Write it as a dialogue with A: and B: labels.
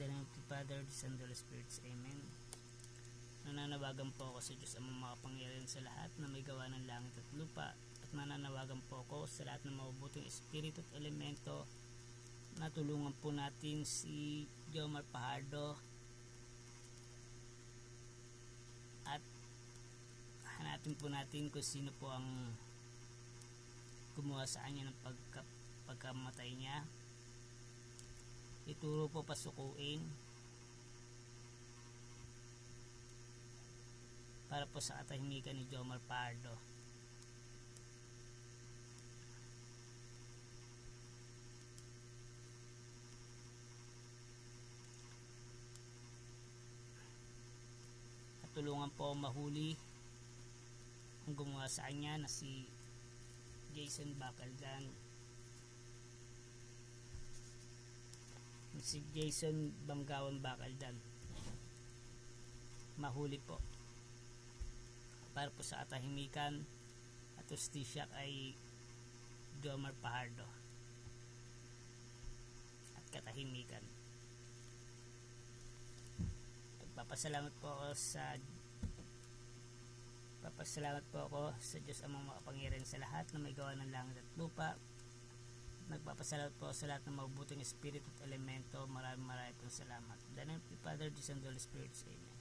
A: the name of the Father, the Son, and the Holy Spirit. Amen. Nananawagan po ako sa Diyos ang makapangyarihan sa lahat na may gawa ng langit at lupa, at nananawagan po ako sa lahat ng mabubuting espiritu at elemento na tulungan po natin si Jomar Fajardo at hanapin po natin kung sino po ang gumawa sa kanya ng pagkamatay niya. Ituro po pasukuin para po sa katahimikan ni Jomar Fajardo. At tulungan po mahuli ang gumawa sa kanya na si Jason Bacaldan. Si Jason Banggawan Bacaldan. Mahuli po para po sa katahimikan at ustisya kay Jomar Fajardo at katahimikan. Papasalamat po ako sa Diyos amang makapangyarihan sa lahat na may gawa ng langit at lupa. Nagpapasalamat po sa lahat ng mabubuting espiritu at elemento. Maraming pong salamat. In the name of the Father, the Son, and the Holy Spirit. Amen.